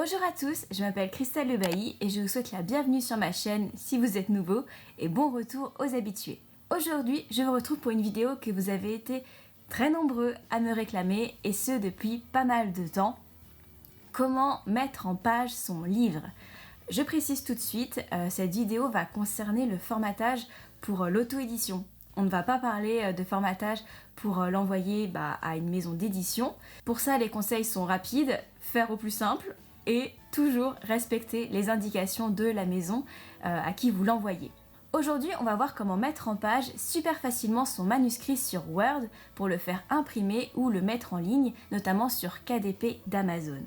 Bonjour à tous, je m'appelle Christelle Lebailly et je vous souhaite la bienvenue sur ma chaîne si vous êtes nouveau et bon retour aux habitués. Aujourd'hui, je vous retrouve pour une vidéo que vous avez été très nombreux à me réclamer et ce depuis pas mal de temps. Comment mettre en page son livre? Je précise tout de suite, cette vidéo va concerner le formatage pour l'auto-édition. On ne va pas parler de formatage pour l'envoyer à une maison d'édition. Pour ça, les conseils sont rapides, faire au plus simple et toujours respecter les indications de la maison à qui vous l'envoyez. Aujourd'hui, on va voir comment mettre en page super facilement son manuscrit sur Word pour le faire imprimer ou le mettre en ligne, notamment sur KDP d'Amazon.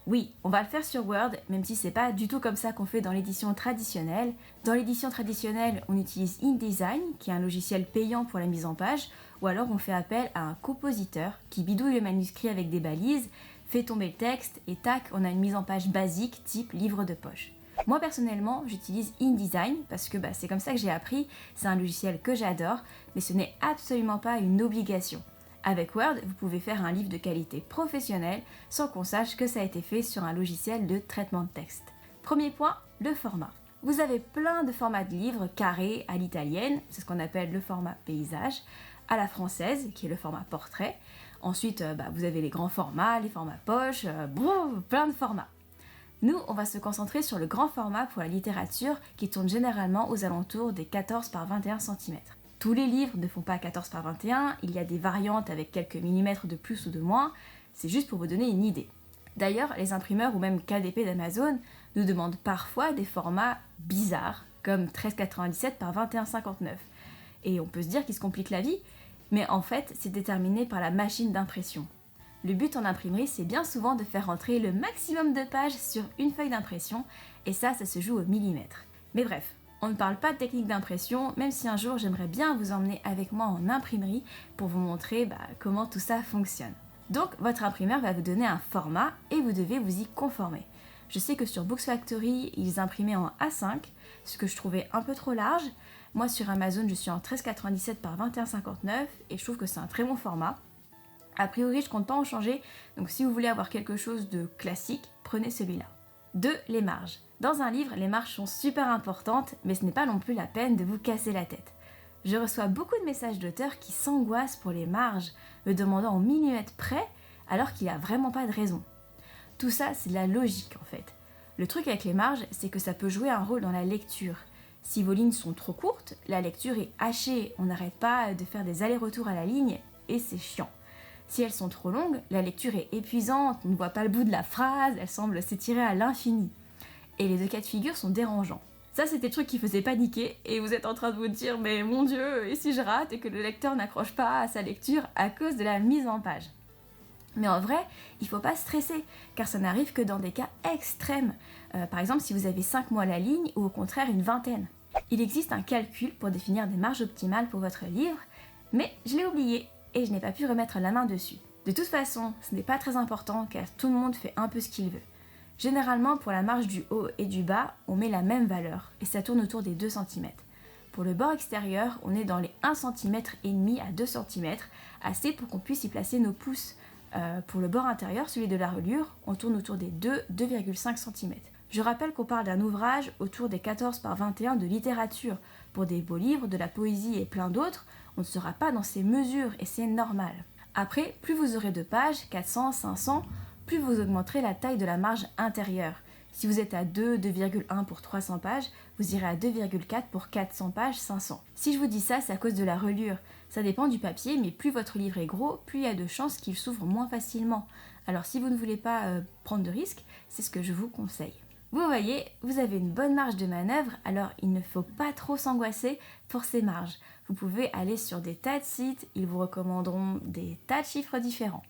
Oui, on va le faire sur Word, même si c'est pas du tout comme ça qu'on fait dans l'édition traditionnelle. Dans l'édition traditionnelle, on utilise InDesign, qui est un logiciel payant pour la mise en page, ou alors on fait appel à un compositeur qui bidouille le manuscrit avec des balises, fait tomber le texte et tac, on a une mise en page basique type livre de poche. Moi personnellement, j'utilise InDesign parce que c'est comme ça que j'ai appris, c'est un logiciel que j'adore, mais ce n'est absolument pas une obligation. Avec Word, vous pouvez faire un livre de qualité professionnelle sans qu'on sache que ça a été fait sur un logiciel de traitement de texte. Premier point, le format. Vous avez plein de formats de livres carrés à l'italienne, c'est ce qu'on appelle le format paysage, à la française, qui est le format portrait. Ensuite, vous avez les grands formats, les formats poche, plein de formats. Nous, on va se concentrer sur le grand format pour la littérature qui tourne généralement aux alentours des 14 par 21 cm. Tous les livres ne font pas 14 par 21, il y a des variantes avec quelques millimètres de plus ou de moins, c'est juste pour vous donner une idée. D'ailleurs, les imprimeurs ou même KDP d'Amazon nous demandent parfois des formats bizarres, comme 13,97 par 21,59. Et on peut se dire qu'ils se compliquent la vie, mais en fait, c'est déterminé par la machine d'impression. Le but en imprimerie, c'est bien souvent de faire entrer le maximum de pages sur une feuille d'impression, et ça se joue au millimètre. Mais bref, on ne parle pas de technique d'impression, même si un jour j'aimerais bien vous emmener avec moi en imprimerie pour vous montrer comment tout ça fonctionne. Donc votre imprimeur va vous donner un format et vous devez vous y conformer. Je sais que sur Books Factory, ils imprimaient en A5, ce que je trouvais un peu trop large. Moi sur Amazon, je suis en 13,97 par 21,59 et je trouve que c'est un très bon format. A priori, je compte pas en changer, donc si vous voulez avoir quelque chose de classique, prenez celui-là. 2. Les marges. Dans un livre, les marges sont super importantes, mais ce n'est pas non plus la peine de vous casser la tête. Je reçois beaucoup de messages d'auteurs qui s'angoissent pour les marges, me demandant au millimètre près, alors qu'il n'y a vraiment pas de raison. Tout ça, c'est de la logique en fait. Le truc avec les marges, c'est que ça peut jouer un rôle dans la lecture. Si vos lignes sont trop courtes, la lecture est hachée, on n'arrête pas de faire des allers-retours à la ligne, et c'est chiant. Si elles sont trop longues, la lecture est épuisante, on ne voit pas le bout de la phrase, elle semble s'étirer à l'infini. Et les deux cas de figure sont dérangeants. Ça, c'est des trucs qui faisaient paniquer, et vous êtes en train de vous dire « Mais mon Dieu, et si je rate et que le lecteur n'accroche pas à sa lecture à cause de la mise en page ?» Mais en vrai, il ne faut pas stresser, car ça n'arrive que dans des cas extrêmes. Par exemple, si vous avez 5 mots à la ligne, ou au contraire une vingtaine. Il existe un calcul pour définir des marges optimales pour votre livre, mais je l'ai oublié, et je n'ai pas pu remettre la main dessus. De toute façon, ce n'est pas très important, car tout le monde fait un peu ce qu'il veut. Généralement, pour la marge du haut et du bas, on met la même valeur, et ça tourne autour des 2 cm. Pour le bord extérieur, on est dans les 1,5 cm à 2 cm, assez pour qu'on puisse y placer nos pouces. Pour le bord intérieur, celui de la reliure, on tourne autour des 2,5 cm. Je rappelle qu'on parle d'un ouvrage autour des 14 par 21 de littérature. Pour des beaux livres, de la poésie et plein d'autres, on ne sera pas dans ces mesures et c'est normal. Après, plus vous aurez de pages, 400, 500, plus vous augmenterez la taille de la marge intérieure. Si vous êtes à 2,1 pour 300 pages, vous irez à 2,4 pour 400 pages, 500. Si je vous dis ça, c'est à cause de la reliure. Ça dépend du papier, mais plus votre livre est gros, plus il y a de chances qu'il s'ouvre moins facilement. Alors si vous ne voulez pas prendre de risques, c'est ce que je vous conseille. Vous voyez, vous avez une bonne marge de manœuvre, alors il ne faut pas trop s'angoisser pour ces marges. Vous pouvez aller sur des tas de sites, ils vous recommanderont des tas de chiffres différents.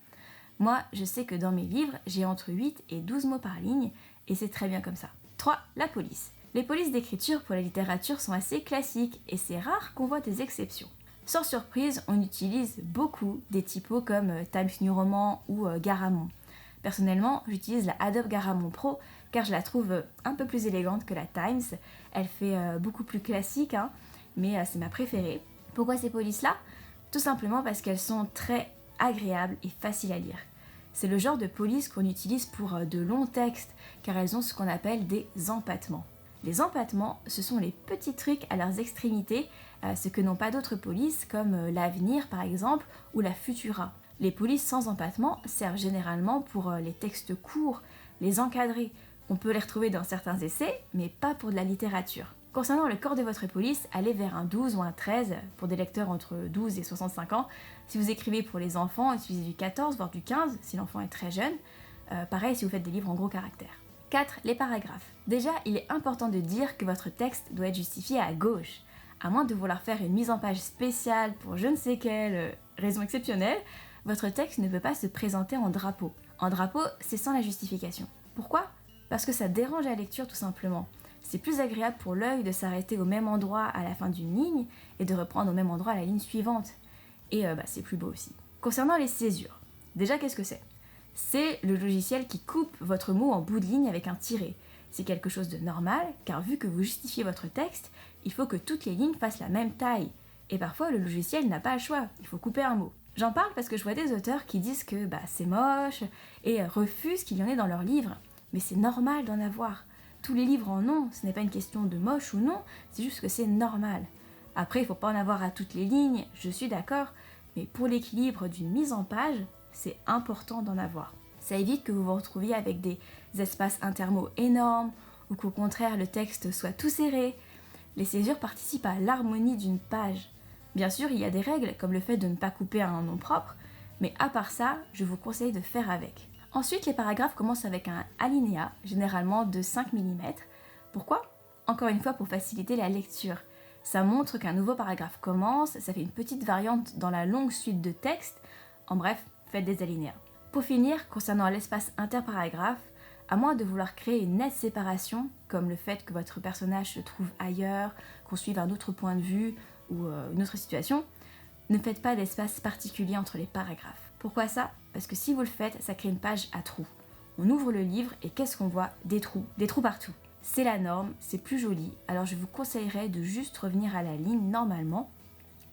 Moi, je sais que dans mes livres, j'ai entre 8 et 12 mots par ligne, et c'est très bien comme ça. 3. La police. Les polices d'écriture pour la littérature sont assez classiques, et c'est rare qu'on voit des exceptions. Sans surprise, on utilise beaucoup des typos comme Times New Roman ou Garamond. Personnellement, j'utilise la Adobe Garamond Pro car je la trouve un peu plus élégante que la Times. Elle fait beaucoup plus classique, mais c'est ma préférée. Pourquoi ces polices-là? Tout simplement parce qu'elles sont très agréables et faciles à lire. C'est le genre de police qu'on utilise pour de longs textes, car elles ont ce qu'on appelle des empattements. Les empattements, ce sont les petits trucs à leurs extrémités, ce que n'ont pas d'autres polices, comme l'Avenir par exemple, ou la Futura. Les polices sans empattement servent généralement pour les textes courts, les encadrés. On peut les retrouver dans certains essais, mais pas pour de la littérature. Concernant le corps de votre police, allez vers un 12 ou un 13 pour des lecteurs entre 12 et 65 ans. Si vous écrivez pour les enfants, utilisez du 14 voire du 15 si l'enfant est très jeune. Pareil si vous faites des livres en gros caractères. 4. Les paragraphes. Déjà, il est important de dire que votre texte doit être justifié à gauche. À moins de vouloir faire une mise en page spéciale pour je ne sais quelle raison exceptionnelle, votre texte ne peut pas se présenter en drapeau. En drapeau, c'est sans la justification. Pourquoi ? Parce que ça dérange la lecture tout simplement. C'est plus agréable pour l'œil de s'arrêter au même endroit à la fin d'une ligne et de reprendre au même endroit la ligne suivante. Et c'est plus beau aussi. Concernant les césures, déjà qu'est-ce que c'est ? C'est le logiciel qui coupe votre mot en bout de ligne avec un tiret. C'est quelque chose de normal, car vu que vous justifiez votre texte, il faut que toutes les lignes fassent la même taille. Et parfois, le logiciel n'a pas le choix, il faut couper un mot. J'en parle parce que je vois des auteurs qui disent que c'est moche et refusent qu'il y en ait dans leurs livres. Mais c'est normal d'en avoir. Tous les livres en ont, ce n'est pas une question de moche ou non, c'est juste que c'est normal. Après, il ne faut pas en avoir à toutes les lignes, je suis d'accord, mais pour l'équilibre d'une mise en page, c'est important d'en avoir. Ça évite que vous vous retrouviez avec des espaces intermots énormes ou qu'au contraire le texte soit tout serré. Les césures participent à l'harmonie d'une page. Bien sûr, il y a des règles comme le fait de ne pas couper un nom propre, mais à part ça, je vous conseille de faire avec. Ensuite, les paragraphes commencent avec un alinéa, généralement de 5 mm. Pourquoi ? Encore une fois, pour faciliter la lecture. Ça montre qu'un nouveau paragraphe commence, ça fait une petite variante dans la longue suite de textes. En bref, faites des alinéas. Pour finir, concernant l'espace interparagraphe, à moins de vouloir créer une nette séparation, comme le fait que votre personnage se trouve ailleurs, qu'on suive un autre point de vue ou une autre situation, ne faites pas d'espace particulier entre les paragraphes. Pourquoi ça ? Parce que si vous le faites, ça crée une page à trous. On ouvre le livre et qu'est-ce qu'on voit ? Des trous partout. C'est la norme, c'est plus joli, alors je vous conseillerais de juste revenir à la ligne normalement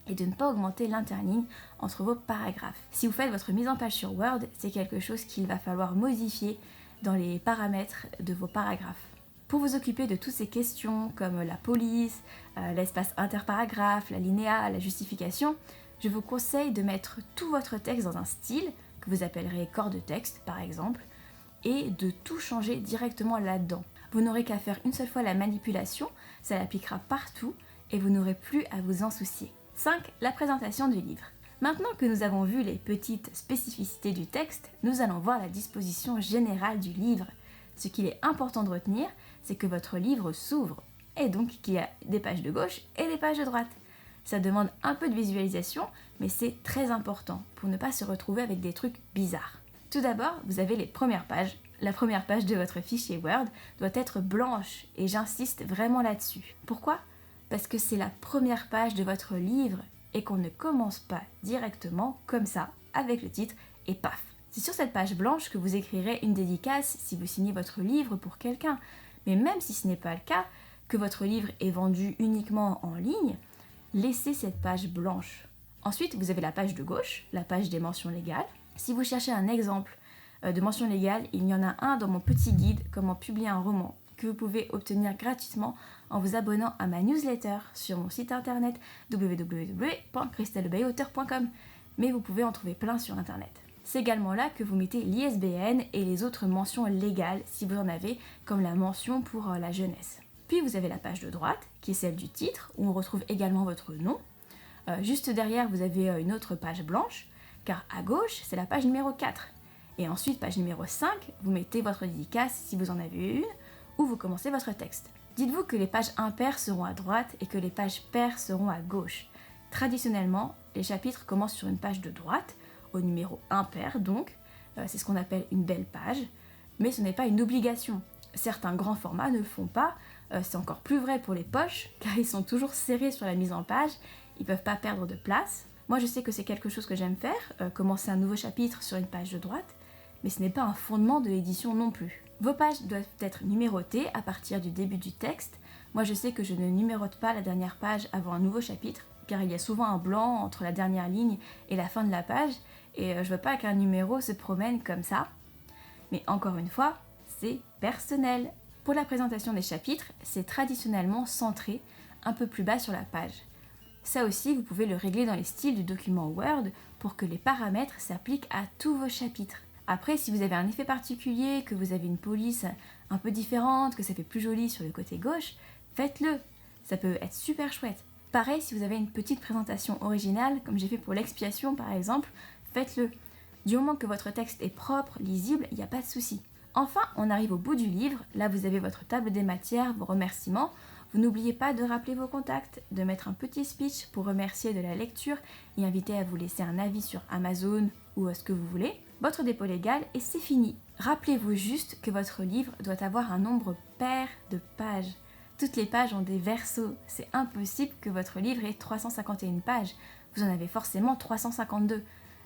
et de ne pas augmenter l'interligne entre vos paragraphes. Si vous faites votre mise en page sur Word, c'est quelque chose qu'il va falloir modifier dans les paramètres de vos paragraphes. Pour vous occuper de toutes ces questions comme la police, l'espace interparagraphe, l'alinéa, la justification, je vous conseille de mettre tout votre texte dans un style que vous appellerez corps de texte par exemple et de tout changer directement là-dedans. Vous n'aurez qu'à faire une seule fois la manipulation, ça l'appliquera partout et vous n'aurez plus à vous en soucier. 5. La présentation du livre. Maintenant que nous avons vu les petites spécificités du texte, nous allons voir la disposition générale du livre. Ce qu'il est important de retenir, c'est que votre livre s'ouvre et donc qu'il y a des pages de gauche et des pages de droite. Ça demande un peu de visualisation, mais c'est très important pour ne pas se retrouver avec des trucs bizarres. Tout d'abord, vous avez les premières pages. La première page de votre fichier Word doit être blanche et j'insiste vraiment là-dessus. Pourquoi ? Parce que c'est la première page de votre livre et qu'on ne commence pas directement comme ça, avec le titre et paf. C'est sur cette page blanche que vous écrirez une dédicace si vous signez votre livre pour quelqu'un. Mais même si ce n'est pas le cas, que votre livre est vendu uniquement en ligne, laissez cette page blanche. Ensuite, vous avez la page de gauche, la page des mentions légales. Si vous cherchez un exemple de mention légale, il y en a un dans mon petit guide « Comment publier un roman » que vous pouvez obtenir gratuitement en vous abonnant à ma newsletter sur mon site internet www.crystallebayauteur.com. Mais vous pouvez en trouver plein sur internet. C'est également là que vous mettez l'ISBN et les autres mentions légales si vous en avez, comme la mention pour la jeunesse. Puis vous avez la page de droite, qui est celle du titre, où on retrouve également votre nom. Juste derrière, vous avez une autre page blanche, car à gauche, c'est la page numéro 4. Et ensuite, page numéro 5, vous mettez votre dédicace si vous en avez une, où vous commencez votre texte. Dites-vous que les pages impaires seront à droite et que les pages paires seront à gauche. Traditionnellement, les chapitres commencent sur une page de droite, au numéro impair donc, c'est ce qu'on appelle une belle page, mais ce n'est pas une obligation. Certains grands formats ne le font pas, c'est encore plus vrai pour les poches, car ils sont toujours serrés sur la mise en page, ils ne peuvent pas perdre de place. Moi je sais que c'est quelque chose que j'aime faire, commencer un nouveau chapitre sur une page de droite, mais ce n'est pas un fondement de l'édition non plus. Vos pages doivent être numérotées à partir du début du texte. Moi je sais que je ne numérote pas la dernière page avant un nouveau chapitre, car il y a souvent un blanc entre la dernière ligne et la fin de la page, et je veux pas qu'un numéro se promène comme ça. Mais encore une fois, c'est personnel. Pour la présentation des chapitres, c'est traditionnellement centré un peu plus bas sur la page. Ça aussi, vous pouvez le régler dans les styles du document Word pour que les paramètres s'appliquent à tous vos chapitres. Après, si vous avez un effet particulier, que vous avez une police un peu différente, que ça fait plus joli sur le côté gauche, faites-le. Ça peut être super chouette. Pareil, si vous avez une petite présentation originale, comme j'ai fait pour l'expiation par exemple, faites-le. Du moment que votre texte est propre, lisible, il n'y a pas de souci. Enfin, on arrive au bout du livre. Là, vous avez votre table des matières, vos remerciements. Vous n'oubliez pas de rappeler vos contacts, de mettre un petit speech pour remercier de la lecture et inviter à vous laisser un avis sur Amazon ou ce que vous voulez. Votre dépôt légal et c'est fini. Rappelez-vous juste que votre livre doit avoir un nombre pair de pages. Toutes les pages ont des versos. C'est impossible que votre livre ait 351 pages. Vous en avez forcément 352.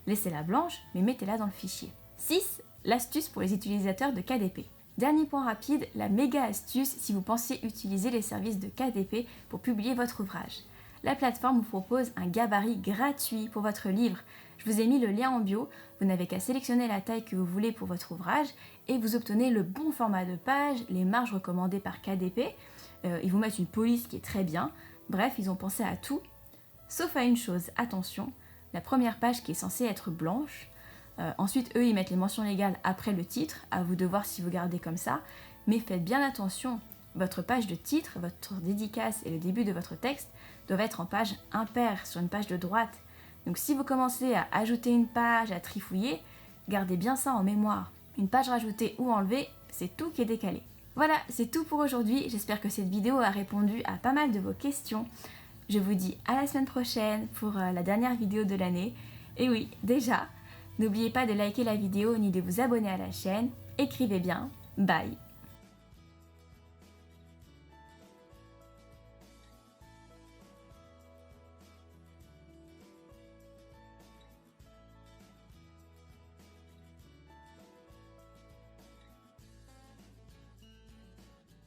Laissez-la blanche, mais mettez-la dans le fichier. 6. L'astuce pour les utilisateurs de KDP. Dernier point rapide, la méga astuce si vous pensiez utiliser les services de KDP pour publier votre ouvrage. La plateforme vous propose un gabarit gratuit pour votre livre. Je vous ai mis le lien en bio, vous n'avez qu'à sélectionner la taille que vous voulez pour votre ouvrage et vous obtenez le bon format de page, les marges recommandées par KDP. Ils vous mettent une police qui est très bien. Bref, ils ont pensé à tout. Sauf à une chose, attention, la première page qui est censée être blanche. Ensuite, eux, ils mettent les mentions légales après le titre, à vous de voir si vous gardez comme ça, mais faites bien attention, votre page de titre, votre dédicace et le début de votre texte doivent être en page impaire, sur une page de droite. Donc si vous commencez à ajouter une page, à trifouiller, gardez bien ça en mémoire. Une page rajoutée ou enlevée, c'est tout qui est décalé. Voilà, c'est tout pour aujourd'hui, j'espère que cette vidéo a répondu à pas mal de vos questions. Je vous dis à la semaine prochaine pour la dernière vidéo de l'année. Et oui, déjà, n'oubliez pas de liker la vidéo ni de vous abonner à la chaîne. Écrivez bien. Bye!